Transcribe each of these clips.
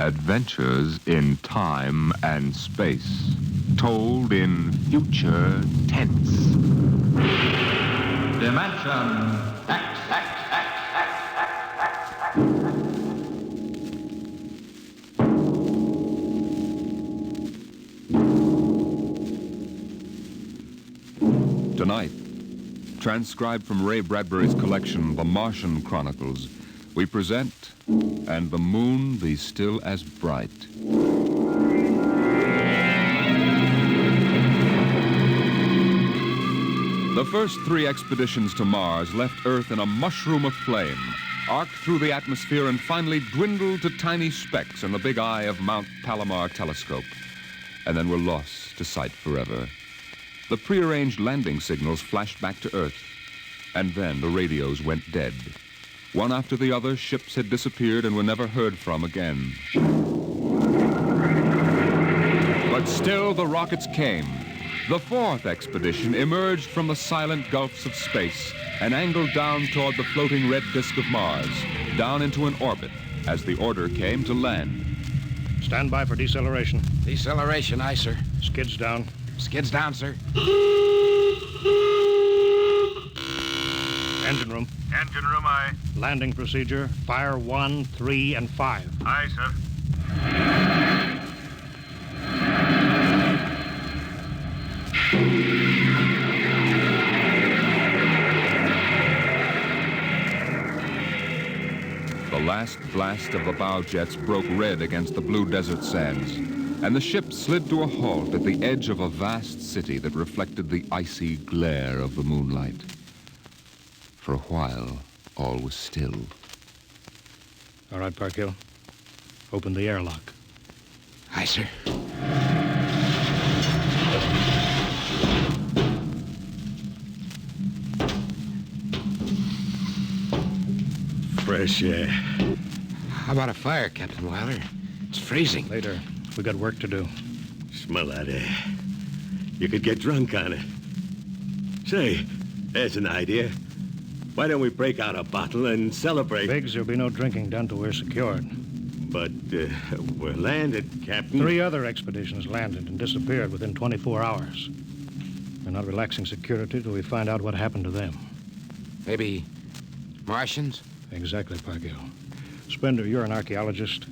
Adventures in time and space, told in future tense. Dimension X. Tonight, transcribed from Ray Bradbury's collection, The Martian Chronicles, we present And the Moon Be Still as Bright. The first 3 expeditions to Mars left Earth in a mushroom of flame, arced through the atmosphere, and finally dwindled to tiny specks in the big eye of Mount Palomar telescope, and then were lost to sight forever. The prearranged landing signals flashed back to Earth, and then the radios went dead. One after the other, ships had disappeared and were never heard from again. But still the rockets came. The 4th expedition emerged from the silent gulfs of space and angled down toward the floating red disk of Mars, down into an orbit, as the order came to land. Stand by for deceleration. Deceleration, aye, sir. Skids down. Skids down, sir. Engine room. Engine room, aye. Landing procedure. Fire 1, 3, and 5. Aye, sir. The last blast of the bow jets broke red against the blue desert sands, and the ship slid to a halt at the edge of a vast city that reflected the icy glare of the moonlight. For a while, all was still. All right, Parkhill. Open the airlock. Aye, sir. Fresh air. How about a fire, Captain Wilder? It's freezing. Later. We got work to do. Smell that air. You could get drunk on it. Say, there's an idea. Why don't we break out a bottle and celebrate? Biggs, there'll be no drinking down till we're secured. But we're landed, Captain. 3 other expeditions landed and disappeared within 24 hours. We're not relaxing security till we find out what happened to them. Maybe Martians? Exactly, Parkhill. Spender, you're an archaeologist.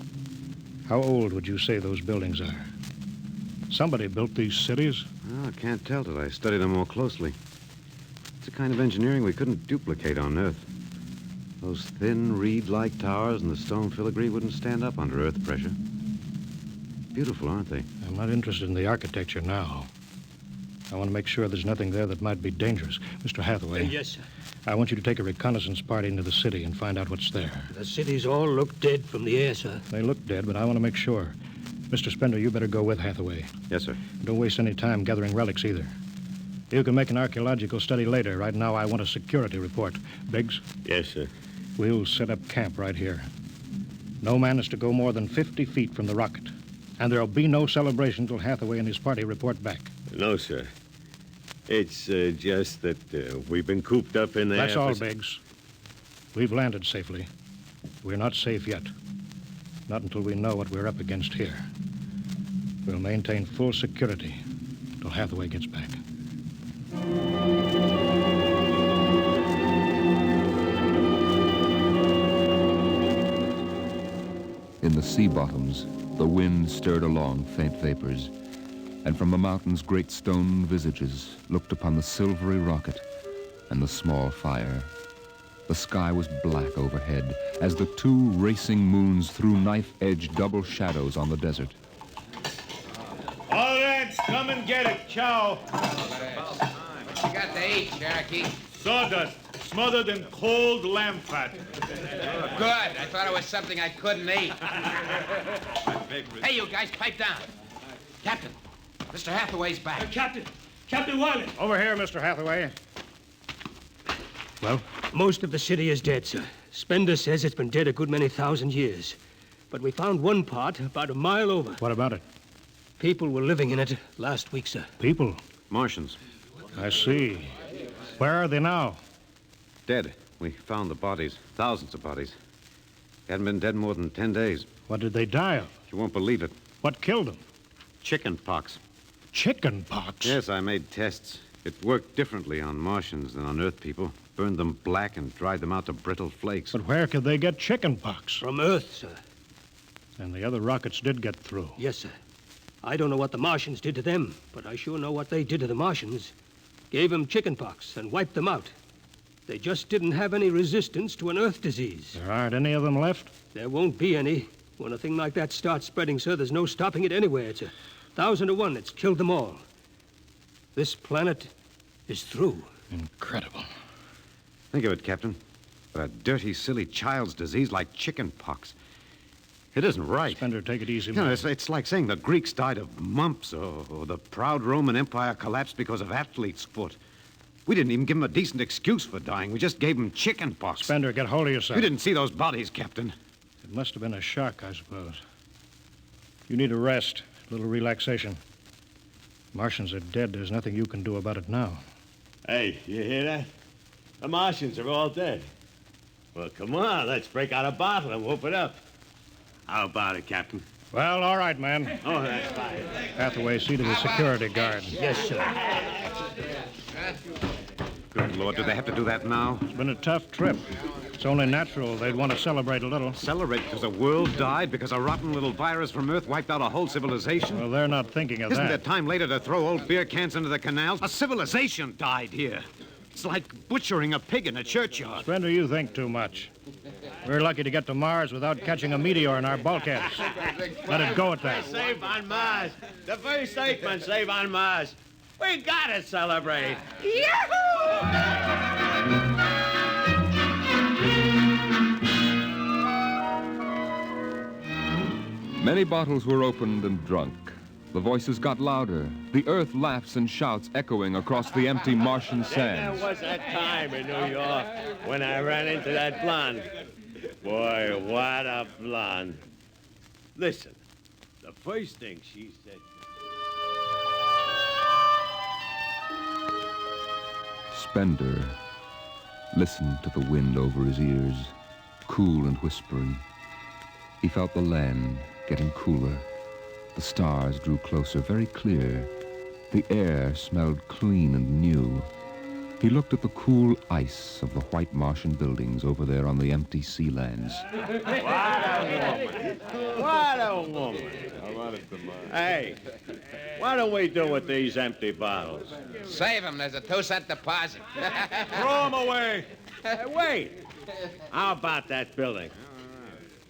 How old would you say those buildings are? Somebody built these cities. Well, I can't tell till I study them more closely. It's a kind of engineering we couldn't duplicate on Earth. Those thin, reed-like towers and the stone filigree wouldn't stand up under Earth pressure. Beautiful, aren't they? I'm not interested in the architecture now. I want to make sure there's nothing there that might be dangerous. Mr. Hathaway. Yes, sir. I want you to take a reconnaissance party into the city and find out what's there. The cities all look dead from the air, sir. They look dead, but I want to make sure. Mr. Spender, you better go with Hathaway. Yes, sir. Don't waste any time gathering relics either. You can make an archaeological study later. Right now, I want a security report. Biggs? Yes, sir. We'll set up camp right here. No man is to go more than 50 feet from the rocket. And there'll be no celebration till Hathaway and his party report back. No, sir. It's just that we've been cooped up in there. That's all, Biggs. We've landed safely. We're not safe yet. Not until we know what we're up against here. We'll maintain full security till Hathaway gets back. In the sea bottoms, the wind stirred along faint vapors, and from the mountains great stone visages looked upon the silvery rocket and the small fire. The sky was black overhead as the 2 racing moons threw knife-edged double shadows on the desert. All right, come and get it. Chow. What you got to eat, Cherokee? Sawdust, smothered in cold lamb fat. Good. I thought it was something I couldn't eat. Hey, you guys, pipe down. Captain, Mr. Hathaway's back. Captain Wilder. Over here, Mr. Hathaway. Well? Most of the city is dead, sir. Spender says it's been dead a good many thousand years. But we found one part about a mile over. What about it? People were living in it last week, sir. People? Martians. I see. Where are they now? Dead. We found the bodies. Thousands of bodies. Hadn't been dead more than 10 days. What did they die of? You won't believe it. What killed them? Chicken pox. Chicken pox? Yes, I made tests. It worked differently on Martians than on Earth people. Burned them black and dried them out to brittle flakes. But where could they get chicken pox? From Earth, sir. And the other rockets did get through. Yes, sir. I don't know what the Martians did to them, but I sure know what they did to the Martians. Gave them chickenpox and wiped them out. They just didn't have any resistance to an Earth disease. There aren't any of them left? There won't be any. When a thing like that starts spreading, sir, there's no stopping it anywhere. It's 1,000 to 1. It's killed them all. This planet is through. Incredible. Think of it, Captain. A dirty, silly child's disease like chicken pox. It isn't right. Spender, take it easy, You know, man. it's like saying the Greeks died of mumps or the proud Roman Empire collapsed because of athlete's foot. We didn't even give them a decent excuse for dying. We just gave them chicken pox. Spender, get hold of yourself. You didn't see those bodies, Captain. It must have been a shock, I suppose. You need a rest, a little relaxation. Martians are dead. There's nothing you can do about it now. Hey, you hear that? The Martians are all dead. Well, come on, let's break out a bottle and whoop it up. How about it, Captain? Well, all right, man. Oh, that's fine. Hathaway, see to the security guard. Yes, sir. Good Lord, do they have to do that now? It's been a tough trip. It's only natural they'd want to celebrate a little. Celebrate because a world died? Because a rotten little virus from Earth wiped out a whole civilization? Well, they're not thinking of Isn't there that. time later to throw old beer cans into the canals? A civilization died here. It's like butchering a pig in a churchyard. Spender, you think too much. We're lucky to get to Mars without catching a meteor in our bulkheads. Let it go at that. Safe on Mars. The first statement, safe on Mars. We gotta celebrate. Many bottles were opened and drunk. The voices got louder. The earth laughs and shouts echoing across the empty Martian There sands. was that time in New York when I ran into that blonde. Boy, what a blonde. Listen, the first thing she said. Spender listened to the wind over his ears, cool and whispering. He felt the land getting cooler. The stars drew closer, very clear. The air smelled clean and new. He looked at the cool ice of the white Martian buildings over there on the empty sea lands. What a woman. Hey, what do we do with these empty bottles? Save him. There's a 2-cent deposit. Throw them away. Hey, wait. How about that building?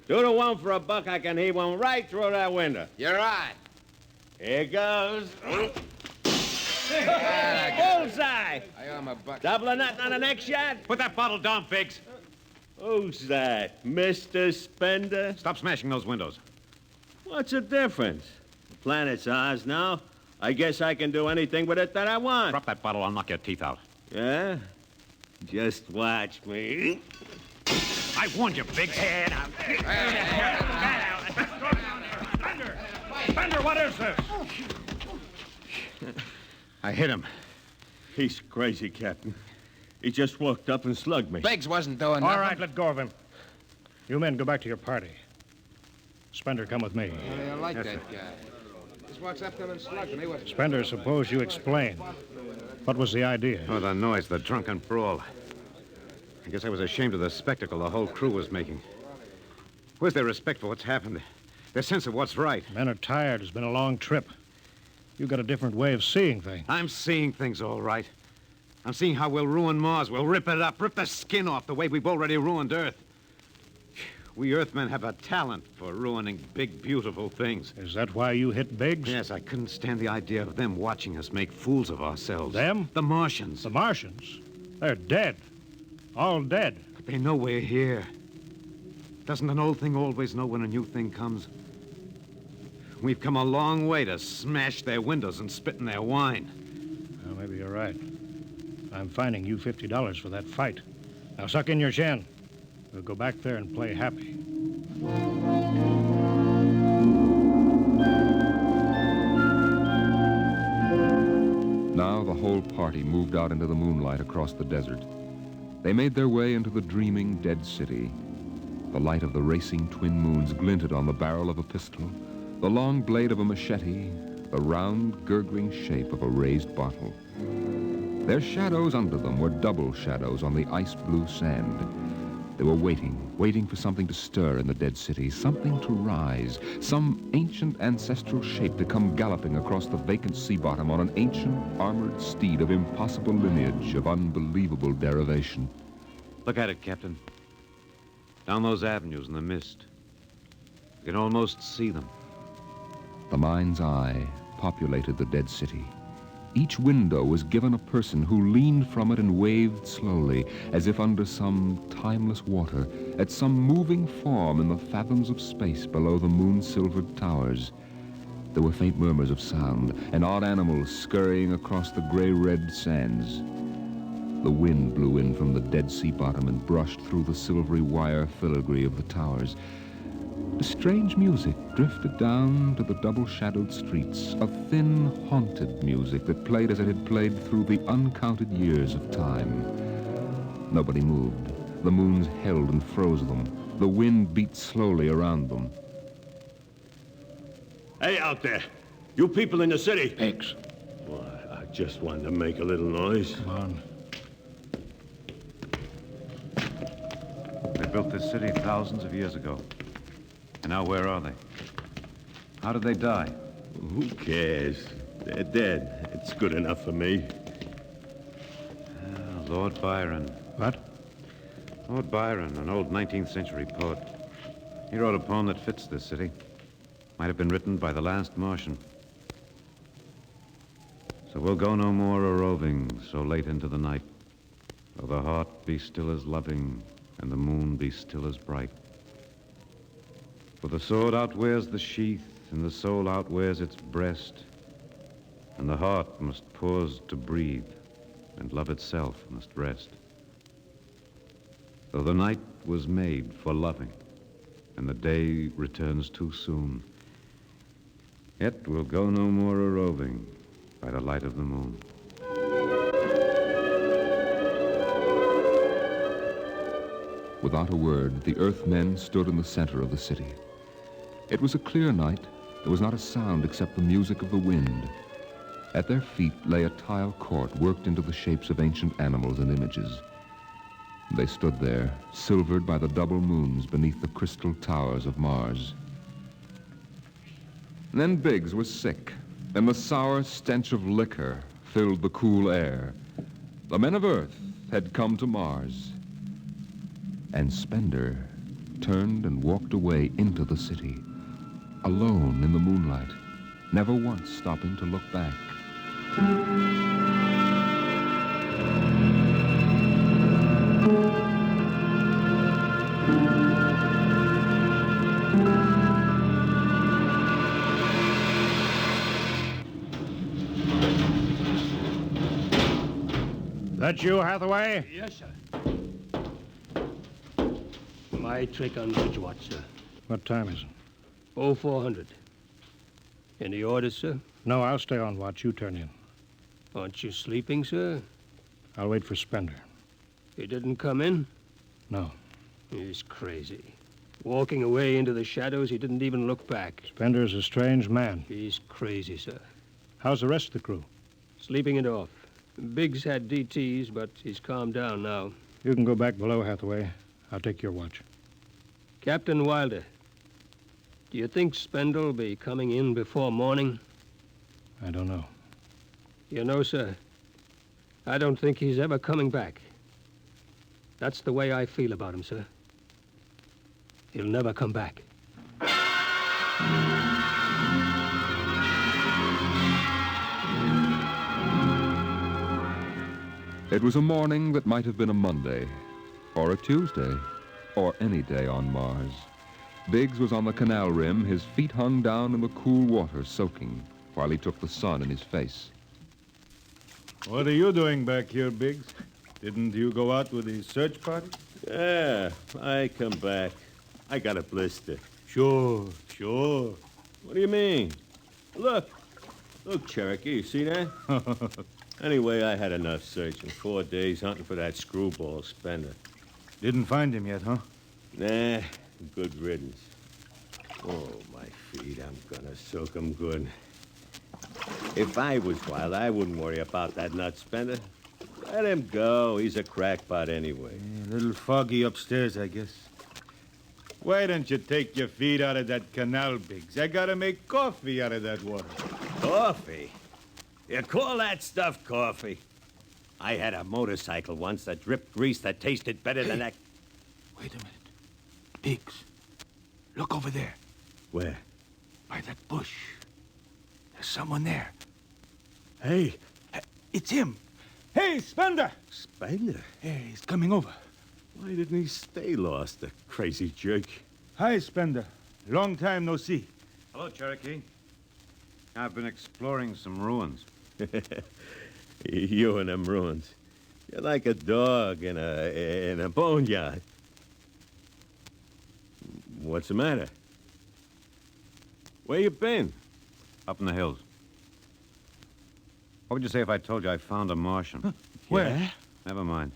2 to 1 for $1, I can heave one right through that window. You're on. Here goes. Bullseye! I owe him $1. Double or nothing on the next shot? Put that bottle down, Biggs. Who's that? Mr. Spender? Stop smashing those windows. What's the difference? The planet's ours now. I guess I can do anything with it that I want. Drop that bottle, I'll knock your teeth out. Yeah? Just watch me. I warned you, Biggs. Spender, what is this? I hit him. He's crazy, Captain. He just walked up and slugged me. Biggs wasn't doing nothing. All right, let go of him. You men go back to your party. Spender, come with me. I like that guy. Just walks up to him and slugs him. He wasn't. Spender, suppose you explain. What was the idea? Oh, the noise, the drunken brawl. I guess I was ashamed of the spectacle the whole crew was making. Where's their respect for what's happened? Their sense of what's right? Men are tired. It's been a long trip. You've got a different way of seeing things. I'm seeing things all right. I'm seeing how we'll ruin Mars. We'll rip it up, rip the skin off the way we've already ruined Earth. We Earthmen have a talent for ruining big, beautiful things. Is that why you hit Biggs? Yes, I couldn't stand the idea of them watching us make fools of ourselves. Them? The Martians. The Martians? They're dead. All dead. But they know we're here. Doesn't an old thing always know when a new thing comes? We've come a long way to smash their windows and spit in their wine. Well, maybe you're right. I'm fining you $50 for that fight. Now suck in your chin. We'll go back there and play happy. Now the whole party moved out into the moonlight across the desert. They made their way into the dreaming dead city. The light of the racing twin moons glinted on the barrel of a pistol, the long blade of a machete, the round, gurgling shape of a raised bottle. Their shadows under them were double shadows on the ice-blue sand. They were waiting for something to stir in the dead city, something to rise, some ancient ancestral shape to come galloping across the vacant sea bottom on an ancient armored steed of impossible lineage, of unbelievable derivation. Look at it, Captain. Down those avenues in the mist. You can almost see them. The mind's eye populated the dead city. Each window was given a person who leaned from it and waved slowly, as if under some timeless water, at some moving form in the fathoms of space below the moon-silvered towers. There were faint murmurs of sound, and odd animals scurrying across the gray-red sands. The wind blew in from the dead sea bottom and brushed through the silvery wire filigree of the towers. A strange music drifted down to the double-shadowed streets, a thin, haunted music that played as it had played through the uncounted years of time. Nobody moved. The moons held and froze them. The wind beat slowly around them. Hey, out there. You people in the city. Biggs. Why, I just wanted to make a little noise. Come on. They built this city thousands of years ago. And now where are they? How did they die? Who cares? They're dead. It's good enough for me. Lord Byron. What? Lord Byron, an old 19th century poet. He wrote a poem that fits this city. Might have been written by the last Martian. So we'll go no more a-roving so late into the night, though the heart be still as loving and the moon be still as bright. For the sword outwears the sheath, and the soul outwears its breast, and the heart must pause to breathe, and love itself must rest. Though the night was made for loving, and the day returns too soon, yet we'll go no more a-roving by the light of the moon. Without a word, the Earthmen stood in the center of the city. It was a clear night. There was not a sound except the music of the wind. At their feet lay a tile court worked into the shapes of ancient animals and images. They stood there, silvered by the double moons beneath the crystal towers of Mars. And then Biggs was sick, and the sour stench of liquor filled the cool air. The men of Earth had come to Mars. And Spender turned and walked away into the city, alone in the moonlight, never once stopping to look back. That you, Hathaway? Yes, sir. My trick on Bridgewatch, sir. What time is it? 0400. Any orders, sir? No, I'll stay on watch. You turn in. Aren't you sleeping, sir? I'll wait for Spender. He didn't come in? No. He's crazy. Walking away into the shadows, he didn't even look back. Spender's a strange man. He's crazy, sir. How's the rest of the crew? Sleeping it off. Biggs had DTs, but he's calmed down now. You can go back below, Hathaway. I'll take your watch. Captain Wilder, do you think Spender will be coming in before morning? I don't know. You know, sir, I don't think he's ever coming back. That's the way I feel about him, sir. He'll never come back. It was a morning that might have been a Monday, or a Tuesday, or any day on Mars. Biggs was on the canal rim, his feet hung down in the cool water, soaking, while he took the sun in his face. What are you doing back here, Biggs? Didn't you go out with the search party? Yeah, I come back. I got a blister. Sure. What do you mean? Look, Cherokee, you see that? Anyway, I had enough searching. 4 days hunting for that screwball Spender. Didn't find him yet, huh? Nah, good riddance. Oh, my feet, I'm gonna soak 'em good. If I was wild, I wouldn't worry about that nut spender. Let him go. He's a crackpot anyway. A little foggy upstairs, I guess. Why don't you take your feet out of that canal, Biggs? I gotta make coffee out of that water. Coffee? You call that stuff coffee? I had a motorcycle once that dripped grease that tasted better than that. Wait a minute. Biggs, look over there. Where? By that bush. There's someone there. Hey, It's him. Hey, Spender! Spender. Hey, he's coming over. Why didn't he stay lost, the crazy jerk? Hi, Spender. Long time no see. Hello, Cherokee. I've been exploring some ruins. You and them ruins. You're like a dog in a boneyard. What's the matter? Where you been? Up in the hills. What would you say if I told you I found a Martian? Where? Never mind.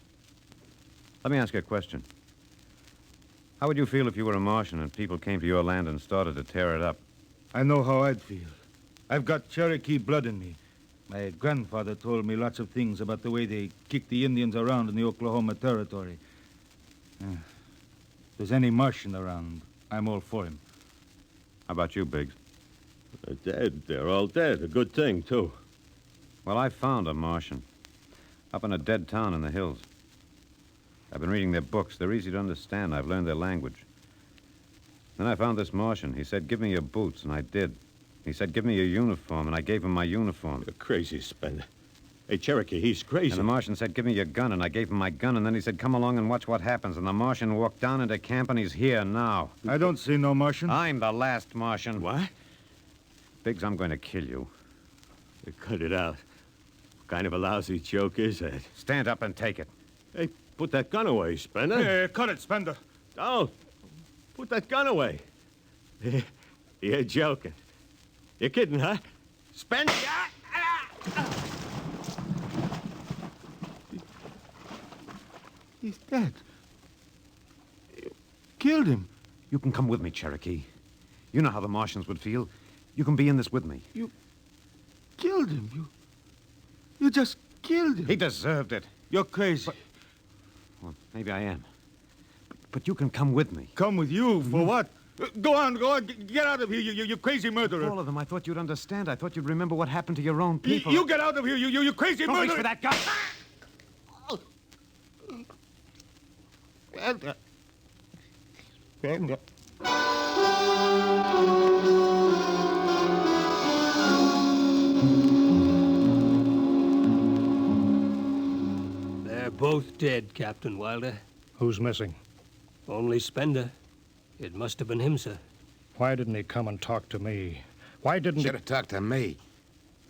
Let me ask you a question. How would you feel if you were a Martian and people came to your land and started to tear it up? I know how I'd feel. I've got Cherokee blood in me. My grandfather told me lots of things about the way they kicked the Indians around in the Oklahoma Territory. If there's any Martian around, I'm all for him. How about you, Biggs? They're dead. They're all dead. A good thing, too. Well, I found a Martian. Up in a dead town in the hills. I've been reading their books. They're easy to understand. I've learned their language. Then I found this Martian. He said, give me your boots, and I did. He said, give me your uniform, and I gave him my uniform. You're crazy, Spender. Hey, Cherokee, he's crazy. And the Martian said, give me your gun, and I gave him my gun, and then he said, come along and watch what happens. And the Martian walked down into camp, and he's here now. I don't see no Martian. I'm the last Martian. What? Biggs, I'm going to kill you. Cut it out. What kind of a lousy joke is that? Stand up and take it. Hey, put that gun away, Spender. Hey, cut it, Spender. Don't. Put that gun away. You're joking. You're kidding, huh? Spender! He's dead. You killed him. You can come with me, Cherokee. You know how the Martians would feel. You can be in this with me. You killed him. You just killed him. He deserved it. You're crazy. Well, maybe I am. But you can come with me. Come with you for what? Go on. Get out of here, you crazy murderer. All of them. I thought you'd understand. I thought you'd remember what happened to your own people. You get out of here, you crazy Don't reach murderer. for that gun. They're both dead, Captain Wilder. Who's missing? Only Spender. It must have been him, sir. Why didn't he come and talk to me? Why didn't Should have talked to me.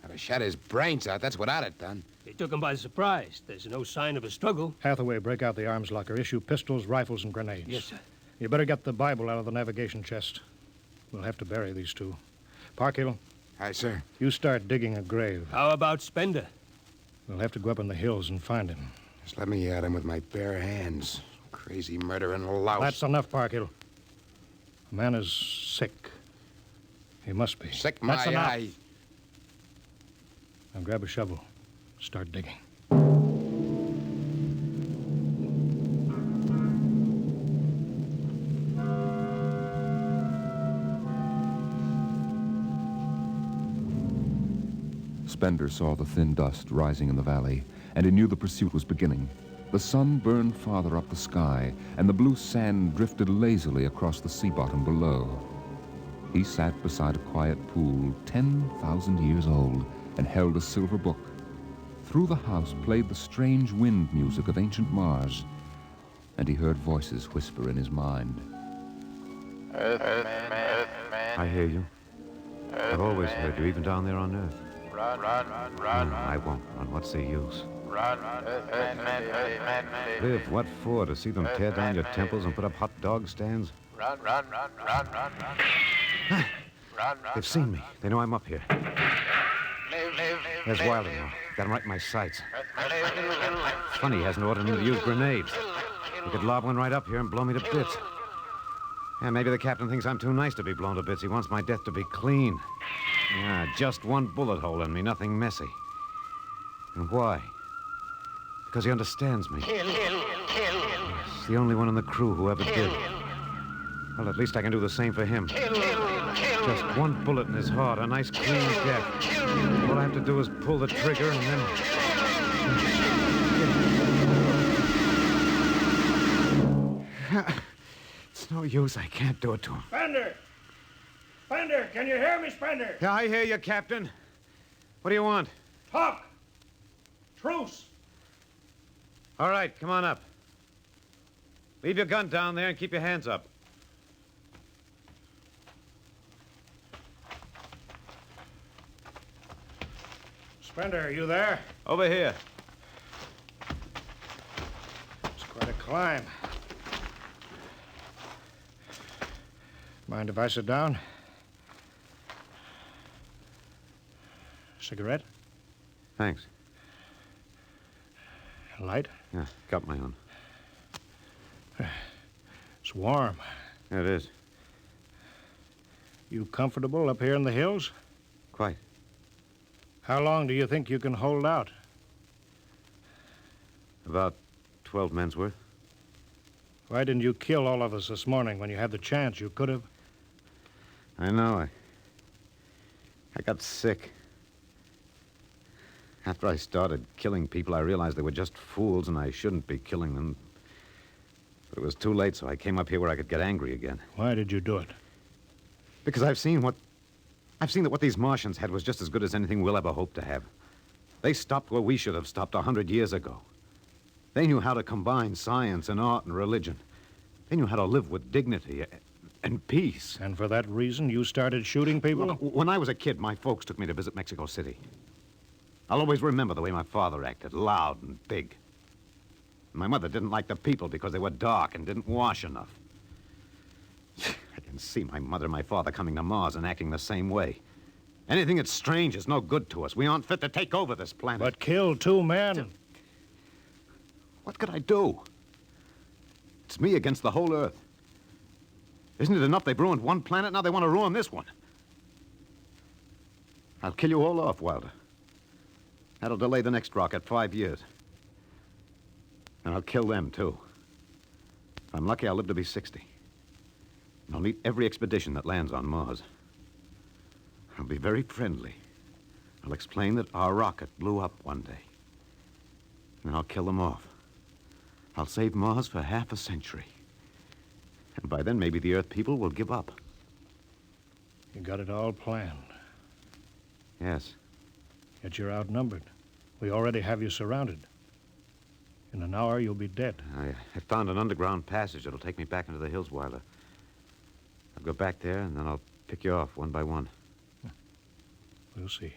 I'd have shot his brains out. That's what I'd have done. They took him by surprise. There's no sign of a struggle. Hathaway, break out the arms locker. Issue pistols, rifles, and grenades. Yes, sir. You better get the Bible out of the navigation chest. We'll have to bury these two. Parkhill, Aye, sir. you start digging a grave. How about Spender? We'll have to go up in the hills and find him. Just let me at him with my bare hands. Crazy murdering louse. That's enough, Parkhill. The man is sick. He must be. Sick my That's enough. eye. Now grab a shovel. Start digging. Spender saw the thin dust rising in the valley, and he knew the pursuit was beginning. The sun burned farther up the sky, and the blue sand drifted lazily across the sea bottom below. He sat beside a quiet pool 10,000 years old and held a silver book. Through the house played the strange wind music of ancient Mars, and he heard voices whisper in his mind. Earthman. I hear you. I've always heard you, even down there on Earth. Run. No, I won't run. What's the use? Run. Live? What for? To see them tear down your temples and put up hot dog stands? Run. They've seen me. They know I'm up here. Live. There's Wilder now. Got him right in my sights. It's funny he hasn't ordered me to use grenades. He could lob one right up here and blow me to bits. Yeah, maybe the captain thinks I'm too nice to be blown to bits. He wants my death to be clean. Yeah, just one bullet hole in me, nothing messy. And why? Because he understands me. Kill. He's the only one in the crew who ever did. Well, at least I can do the same for him. Just one bullet in his heart, a nice clean death. All I have to do is pull the trigger and then... It's no use. I can't do it to him. Spender! Spender, can you hear me, Spender? Yeah, I hear you, Captain. What do you want? Talk! Truce! All right, come on up. Leave your gun down there and keep your hands up. Spender, are you there? Over here. It's quite a climb. Mind if I sit down? Cigarette? Thanks. Light? Yeah, got my own. It's warm. Yeah, it is. You comfortable up here in the hills? Quite. How long do you think you can hold out? About 12 men's worth. Why didn't you kill all of us this morning when you had the chance? You could have. I know. I got sick. After I started killing people, I realized they were just fools and I shouldn't be killing them. But it was too late, so I came up here where I could get angry again. Why did you do it? Because I've seen that what these Martians had was just as good as anything we'll ever hope to have. They stopped where we should have stopped 100 years ago. They knew how to combine science and art and religion. They knew how to live with dignity and peace. And for that reason, you started shooting people? Look, when I was a kid, my folks took me to visit Mexico City. I'll always remember the way my father acted, loud and big. My mother didn't like the people because they were dark and didn't wash enough. I can see my mother and my father coming to Mars and acting the same way. Anything that's strange is no good to us. We aren't fit to take over this planet. But kill 2 men? What could I do? It's me against the whole Earth. Isn't it enough they've ruined one planet? Now they want to ruin this one. I'll kill you all off, Wilder. That'll delay the next rocket 5 years. And I'll kill them, too. If I'm lucky, I'll live to be 60. And I'll meet every expedition that lands on Mars. I'll be very friendly. I'll explain that our rocket blew up one day. And I'll kill them off. I'll save Mars for half a century. And by then, maybe the Earth people will give up. You got it all planned. Yes. Yet you're outnumbered. We already have you surrounded. In an hour, you'll be dead. I found an underground passage that'll take me back into the hills, Wilder. I'll go back there, and then I'll pick you off one by one. We'll see.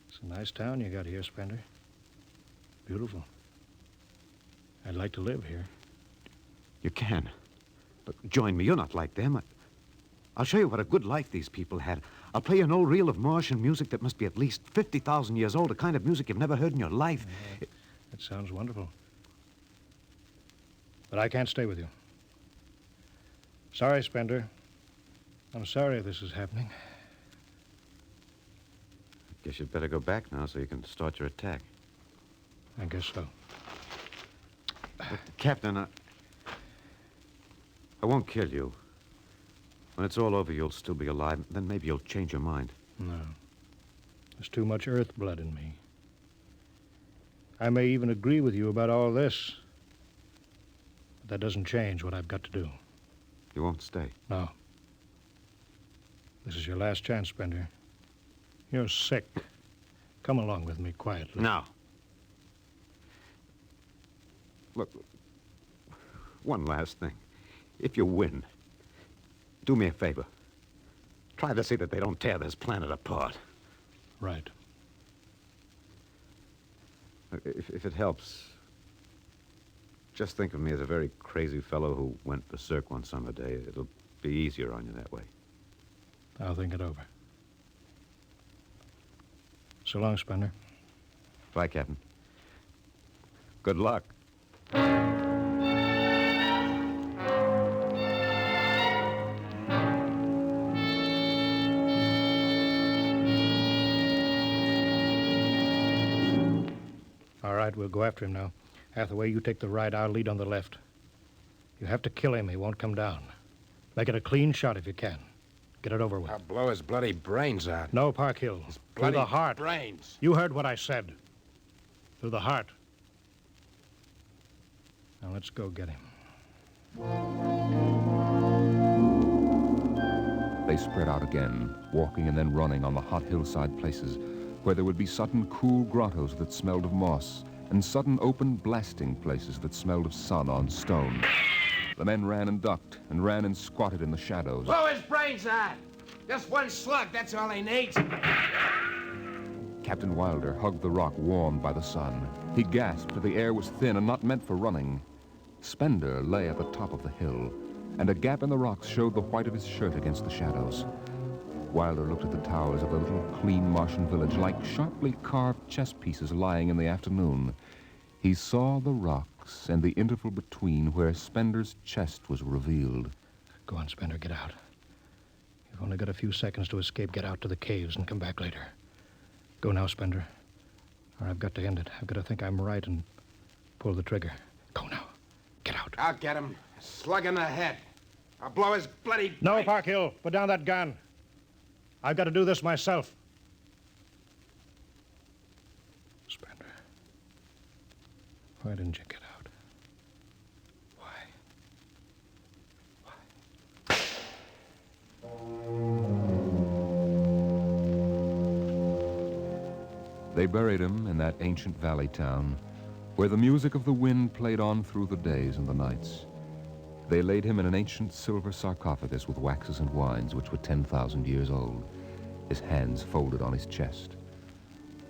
It's a nice town you got here, Spender. Beautiful. I'd like to live here. You can. But join me. You're not like them. I'll show you what a good life these people had. I'll play you an old reel of Martian music that must be at least 50,000 years old, a kind of music you've never heard in your life. It sounds wonderful. But I can't stay with you. Sorry, Spender. I'm sorry this is happening. Guess you'd better go back now so you can start your attack. I guess so. But, Captain, I won't kill you. When it's all over, you'll still be alive. Then maybe you'll change your mind. No. There's too much Earth blood in me. I may even agree with you about all this. But that doesn't change what I've got to do. You won't stay? No. This is your last chance, Spender. You're sick. Come along with me quietly. No. Look, one last thing. If you win, do me a favor. Try to see that they don't tear this planet apart. Right. If it helps, just think of me as a very crazy fellow who went berserk one summer day. It'll be easier on you that way. I'll think it over. So long, Spender. Bye, Captain. Good luck. All right, we'll go after him now. Hathaway, you take the right. I'll lead on the left. You have to kill him. He won't come down. Make it a clean shot if you can. Get it over with. I'll blow his bloody brains out. No, Parkhill. Through Bloody the heart. brains. You heard what I said. Through the heart. Now let's go get him. They spread out again, walking and then running on the hot hillside places where there would be sudden cool grottos that smelled of moss and sudden open blasting places that smelled of sun on stone. The men ran and ducked and ran and squatted in the shadows. Blow his brains out. Just one slug, that's all he needs. Captain Wilder hugged the rock warmed by the sun. He gasped, for the air was thin and not meant for running. Spender lay at the top of the hill, and a gap in the rocks showed the white of his shirt against the shadows. Wilder looked at the towers of the little clean Martian village like sharply carved chess pieces lying in the afternoon. He saw the rocks and the interval between where Spender's chest was revealed. Go on, Spender, get out. You've only got a few seconds to escape. Get out to the caves and come back later. Go now, Spender. Or I've got to end it. I've got to think I'm right and pull the trigger. Go now. Get out. I'll get him. A slug in the head. I'll blow his bloody... No, Parkhill. Put down that gun. I've got to do this myself. Spender. Why didn't you get out? Why? They buried him in that ancient valley town where the music of the wind played on through the days and the nights. They laid him in an ancient silver sarcophagus with waxes and wines which were 10,000 years old, his hands folded on his chest.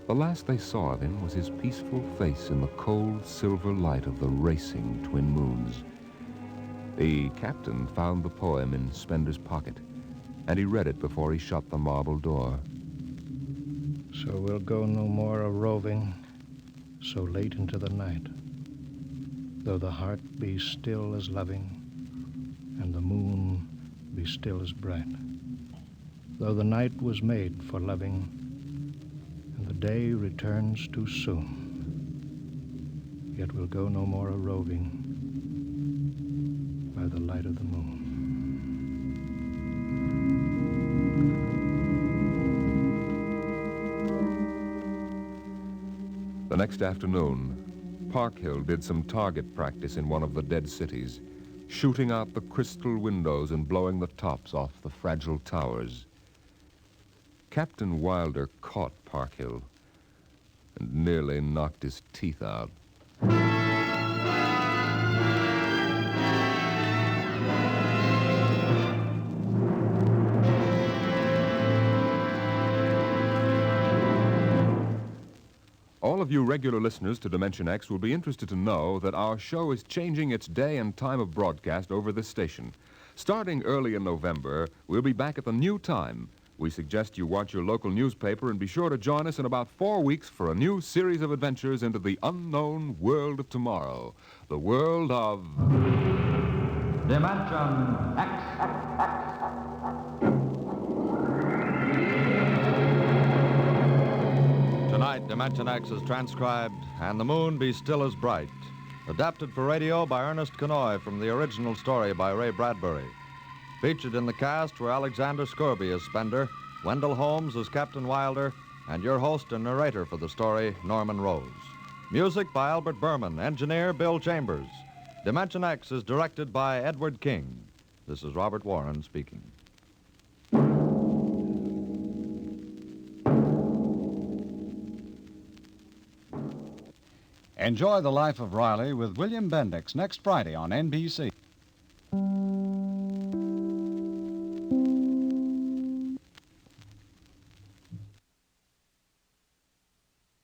The last they saw of him was his peaceful face in the cold silver light of the racing twin moons. The captain found the poem in Spender's pocket, and he read it before he shut the marble door. So we'll go no more a-roving so late into the night, though the heart be still as loving and the moon be still as bright, though the night was made for loving and the day returns too soon, yet we'll go no more a-roving by the light of the moon. The next afternoon, Parkhill did some target practice in one of the dead cities, shooting out the crystal windows and blowing the tops off the fragile towers. Captain Wilder caught Parkhill and nearly knocked his teeth out. All of you regular listeners to Dimension X will be interested to know that our show is changing its day and time of broadcast over this station. Starting early in November, we'll be back at the new time. We suggest you watch your local newspaper and be sure to join us in about 4 weeks for a new series of adventures into the unknown world of tomorrow. The world of... Dimension X. Tonight, Dimension X is transcribed, And the Moon Be Still as Bright. Adapted for radio by Ernest Kenoy from the original story by Ray Bradbury. Featured in the cast were Alexander Scorby as Spender, Wendell Holmes as Captain Wilder, and your host and narrator for the story, Norman Rose. Music by Albert Berman, engineer Bill Chambers. Dimension X is directed by Edward King. This is Robert Warren speaking. Enjoy the Life of Riley with William Bendix next Friday on NBC.